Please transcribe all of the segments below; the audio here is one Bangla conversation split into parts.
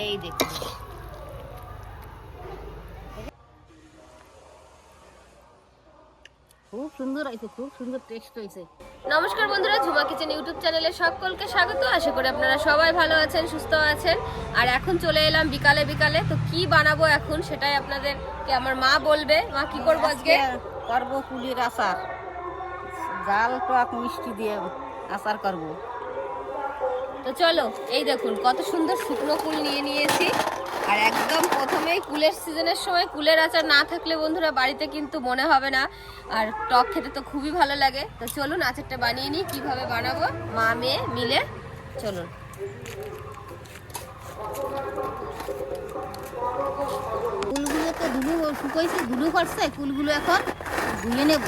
এই দেখুন খুব সুন্দর হয়েছে, খুব সুন্দর টেস্ট হয়েছে। নমস্কার বন্ধুরা, ঝুমা কিচেন ইউটিউব চ্যানেলে সকলকে স্বাগত। আশা করি আপনারা সবাই ভালো আছেন, সুস্থ আছেন। আর এখন চলে এলাম বিকালে বিকালে, তো কি বানাবো এখন সেটাই আপনাদেরকে আমার মা বলবে। মা কি করবো আজকে? করবো কুলের আচার, জাল টক মিষ্টি দিয়ে আচার করবো। তো চলো, এই দেখুন কত সুন্দর শুকনো কুল নিয়ে নিয়েছি। আর একদম প্রথমেই কুলের সিজনের সময় কুলের আচার না থাকলে বন্ধুরা বাড়িতে কিন্তু মনে হবে না। আর টক খেতে তো খুবই ভালো লাগে। তো চলুন আচারটা বানিয়ে নিই। কিভাবে বানাবো মা মেয়ে মিলে চলুন। কুলগুলো তো ধুলো শুকাইছে, ধুলো করছে, কুলগুলো এখন ধুয়ে নেব।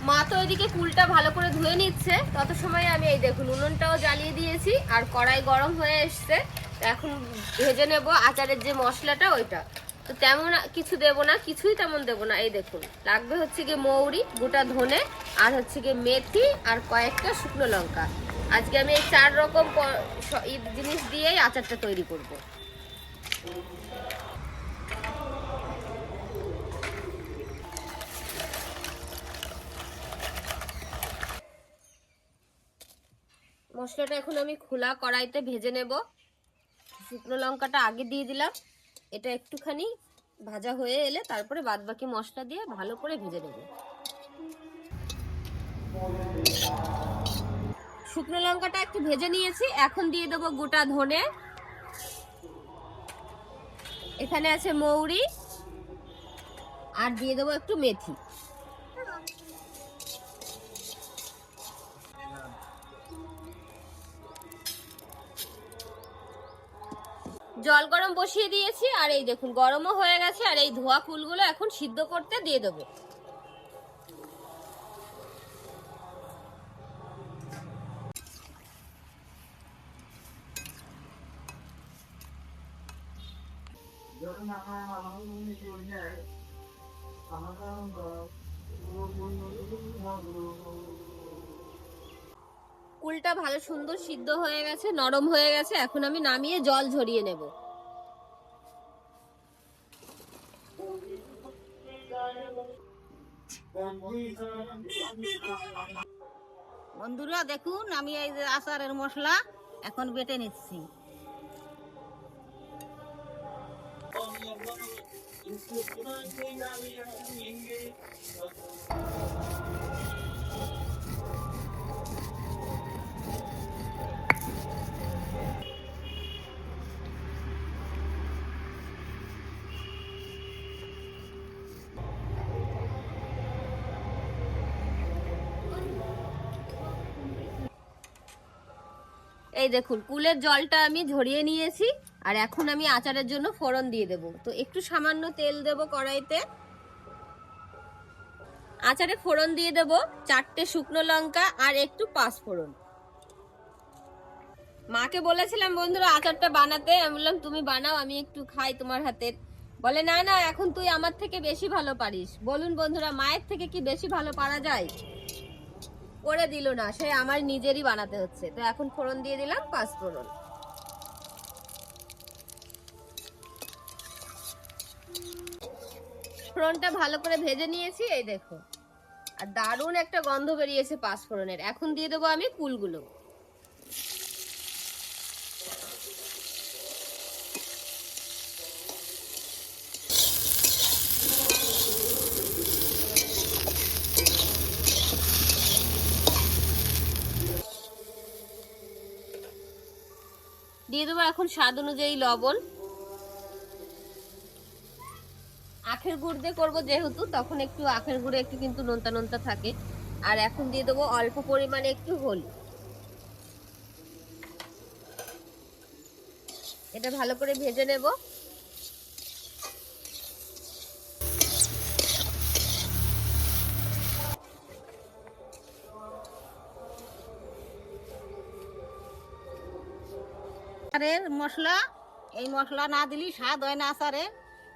মা তো ওইদিকে কুলটা ভালো করে ধুয়ে নিচ্ছে, তত সময় আমি এই দেখুন উনুনটাও জ্বালিয়ে দিয়েছি আর কড়াই গরম হয়ে এসছে। এখন ভেজে নেব আচারের যে মশলাটা, ওইটা তো তেমন কিছু দেব না, কিছুই তেমন দেব না। এই দেখুন লাগবে হচ্ছে গিয়ে মৌরি, গোটা ধনে, আর হচ্ছে গিয়ে মেথি, আর কয়েকটা শুকনো লঙ্কা। আজকে আমি এই 4 রকম জিনিস দিয়েই আচারটা তৈরি করব। মশলাটা এখন আমি খোলা কড়াইতে ভেজে নেব। শুকনো লঙ্কাটা আগে দিয়ে দিলাম, এটা একটুখানি ভাজা হয়ে এলে তারপরে বাদবাকি মশলা দিয়ে ভালো করে ভেজে নেব। শুকনো লঙ্কাটা একটু ভেজে নিয়েছি, এখন দিয়ে দেবো গোটা ধনে, এখানে আছে মৌরি, আর দিয়ে দেবো একটু মেথি। জল গরম বসিয়ে দিয়েছি, আর এই দেখুন গরমও হয়ে গেছে। আর এই ধোয়া ফুলগুলো এখন সিদ্ধ করতে দিয়ে দেবো। কুলটা ভালো সুন্দর সিদ্ধ হয়ে গেছে, নরম হয়ে গেছে। এখন আমি নামিয়ে জল ঝরিয়ে নেব। বন্ধুরা দেখুন, আমি এই যে আচারের মশলা এখন বেটে নিচ্ছি। এই দেখুন কুলের জলটা আমি ঝরিয়ে নিয়েছি। আর এখন আমি আচারের জন্য ফোড়ন দিয়ে দেব। তো একটু সামান্য তেল দেব কড়াইতে। আচারে ফোড়ন দিয়ে দেব 4টে শুকনো লঙ্কা আর একটু পাঁচফোড়ন। মাকে বলেছিলাম বন্ধুরা আচারটা বানাতে, আমি বললাম তুমি বানাও, আমি একটু খাই তোমার হাতের। বলে না না, এখন তুই আমার থেকে বেশি ভালো পারিস। বলুন বন্ধুরা, মায়ের থেকে কি বেশি ভালো পারা যায়? করে দিল না, সে আমার নিজেরই বানাতে হচ্ছে। তো এখন ফোড়ন দিয়ে দিলাম পাঁচফোড়ন। ফোড়নটা ভালো করে ভেজে নিয়েছি, এই দেখো। আর দারুণ একটা গন্ধ বেরিয়েছে পাঁচফোড়নের। এখন দিয়ে দেবো আমি কুলগুলো। দিয়ে দেবো এখন স্বাদ অনুযায়ী লবণ। আখের গুড় দিয়ে করবো যেহেতু, তখন একটু আখের গুড়ে একটু কিন্তু নোনতা নোনতা থাকে। আর এখন দিয়ে দেবো অল্প পরিমাণে একটু হলুদ। এটা ভালো করে ভেজে নেব। আচারের মশলা, এই মশলা না দিলি স্বাদ হয় না আচারে।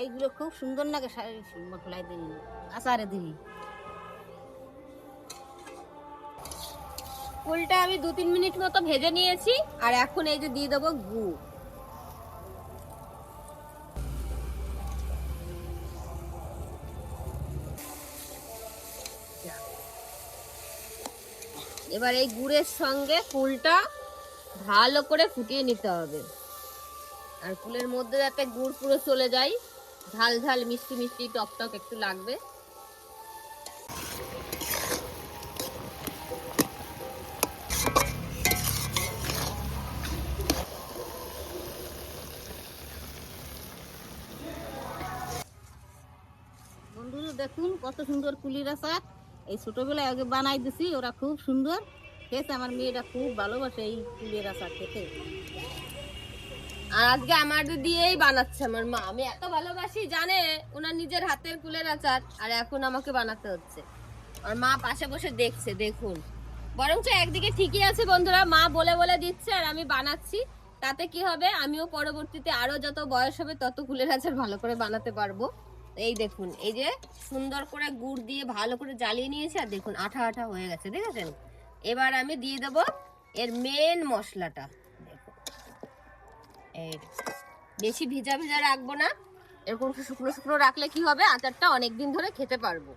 এইগুলো খুব সুন্দর লাগে মশলায় দিলি, আচারে দিলি। কুলটা আমি 2-3 মিনিট মতো ভেজে নিয়েছি, আর এখন এই যে দিয়ে দেবো গুড়। এবার এই গুড়ের সঙ্গে কুলটা ভালো করে ফুটিয়ে নিতে হবে, আর কুলের মধ্যে যাতে গুড় পুরো চলে যায়, ঝাল ঝাল মিষ্টি মিষ্টি টক টক একটু লাগবে। বন্ধুরা দেখুন কত সুন্দর কুলির আচার। এই ছোটবেলায় আগে বানাই দিছি, ওরা খুব সুন্দর খেয়েছে। আমার মেয়েটা খুব ভালোবাসে এই কুলির আচার খেতে। আর আজকে আমাদের দিয়েই বানাচ্ছে আমার মা। আমি এত ভালোবাসি জানে ওনার নিজের হাতের কুলের আচার, আর এখন আমাকে বানাতে হচ্ছে। আর মা পাশে বসে দেখছে, দেখুন। বরঞ্চ একদিকে ঠিকই আছে বন্ধুরা, মা বলে বলে দিচ্ছে আর আমি বানাচ্ছি। তাতে কি হবে, আমিও পরবর্তীতে আরো যত বয়স হবে তত কুলের আচার ভালো করে বানাতে পারবো। এই দেখুন, এই যে সুন্দর করে গুড় দিয়ে ভালো করে জ্বালিয়ে নিয়েছি, আর দেখুন আঠা আঠা হয়ে গেছে, দেখেছেন? এবার আমি দিয়ে দেবো এর মেন মশলাটা। দেখুন, এই বেশি ভিজা ভিজা রাখবো না, এরকম শুকনো শুকনো রাখলে কি হবে, আচারটা অনেকদিন ধরে খেতে পারবো।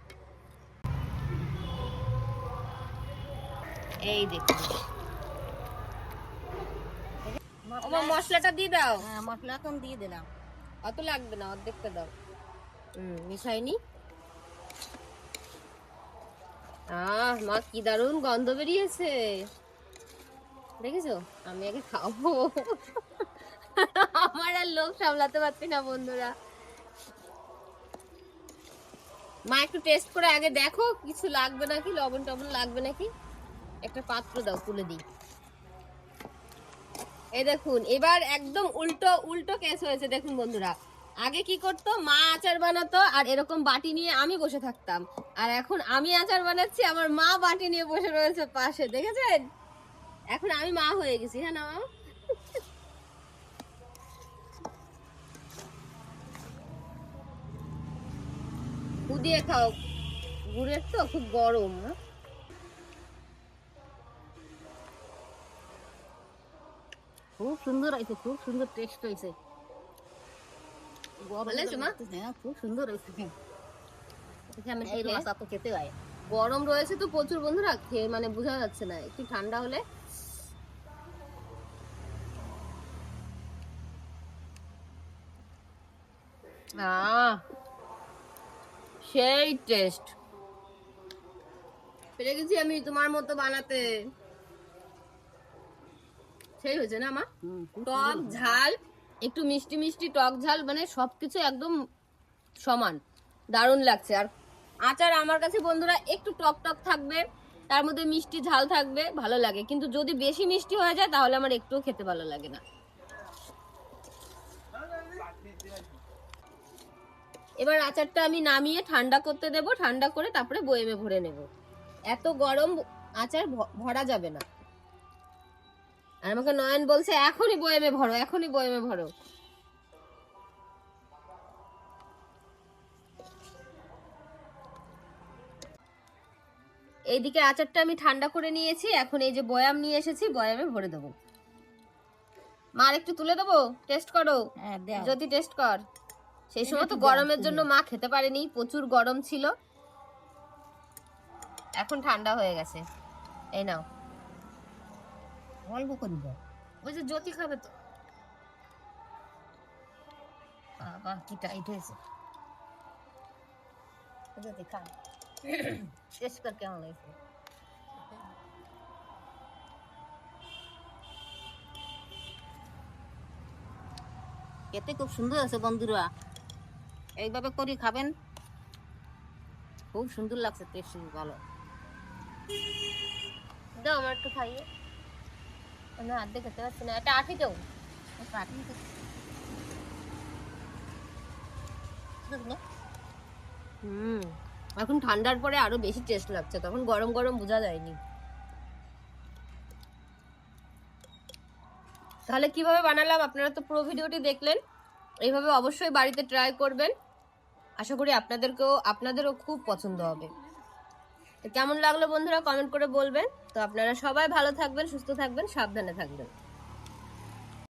এই দেখুন, মশলাটা দিয়ে দাও। হ্যাঁ, মশলা এখন দিয়ে দিলাম। অত লাগবে না, অর্ধেকটা দাও। মিশাইনি। মা কি দারুণ গন্ধ বেরিয়েছে, দেখেছো? আমি আগে খাবো। আমার আর লোভ সামলাতে পারছি না বন্ধুরা। মা একটু টেস্ট করে আগে দেখো কিছু লাগবে নাকি, লবণ টবণ লাগবে নাকি। একটা পাত্র দাও, তুলে দিই। এই দেখুন, এবার একদম উল্টো উল্টো কেস হয়েছে। দেখুন বন্ধুরা, আগে কি করতো, মা আচার বানাতো আর এরকম বাটি নিয়ে আমি বসে থাকতাম, আর এখন আমি আচার বানাচ্ছি, আমার মা বাটি নিয়ে বসে রয়েছে পাশে, দেখেছেন? এখন আমি মা হয়ে গেছি, হ্যাঁ না মা? দিয়ে খাও, গুড়ের তো খুব গরম। খুব সুন্দর হয়েছে, খুব সুন্দর টেস্ট হয়েছে। হ্যাঁ, খুব সুন্দর হয়েছে। আচার তো খেতে হয়। গরম রয়েছে তো প্রচুর বন্ধুরা, খেয়ে মানে বোঝা যাচ্ছে না। একটু ঠান্ডা হলে সেই টেস্ট। পেরে গেছি আমি তোমার মতো বানাতে। সেই হয়েছে না মা? টক ঝাল, একটু মিষ্টি মিষ্টি টক ঝাল, মানে সবকিছু একদম সমান, দারুণ লাগছে। আর আচার আমার কাছে বন্ধুরা একটু টক টক থাকবে, তার মধ্যে মিষ্টি ঝাল থাকবে, ভালো লাগে। কিন্তু যদি বেশি মিষ্টি হয়ে যায় তাহলে আমার একটুও খেতে ভালো লাগে না। এবার আচারটা আমি নামিয়ে ঠান্ডা করতে দেব, ঠান্ডা করে তারপরে বয়েমে ভরে নেব। এত গরম আচার ভরা যাবে না। আর আমাকে নয়ন বলছে এখনই বয়েমে ভরো, এখনই বয়েমে ভরো। এইদিকে আচারটা আমি ঠান্ডা করে নিয়েছি, এখন এই যে বয়াম নিয়ে এসেছি, বয়ামে ভরে দেবো। মার একটু তুলে দেবো, টেস্ট করো। যদি টেস্ট কর। সেই সময় তো গরমের জন্য মা খেতে পারেনি, প্রচুর গরম ছিল। এখন ঠান্ডা হয়ে গেছে, এই নাও। অল্প করে দাও। ওই যে জ্যোতি খাবে তো। বাবা কি টাইট হয়েছে। জ্যোতি খা, টেস্ট কর কেমন হয়েছে। খেতে খুব সুন্দর আছে বন্ধুরা, এইভাবে করে খাবেন, খুব সুন্দর লাগছে, টেস্ট ভালো। দাও আমার একটু খাইয়ে, আমি অর্ধেক খেতে পারছি না। একটা আঠি দাও। এখন ঠান্ডার পরে আরো বেশি টেস্ট লাগছে, তখন গরম গরম বোঝা যায়নি। তাহলে কিভাবে বানালাম আপনারা তো পুরো ভিডিওটি দেখলেন। এইভাবে অবশ্যই বাড়িতে ট্রাই করবেন, আশা করি আপনাদেরও খুব পছন্দ হবে। তো কেমন লাগলো বন্ধুরা কমেন্ট করে বলবেন। তো আপনারা সবাই ভালো থাকবেন, সুস্থ থাকবেন, সাবধানে থাকবেন।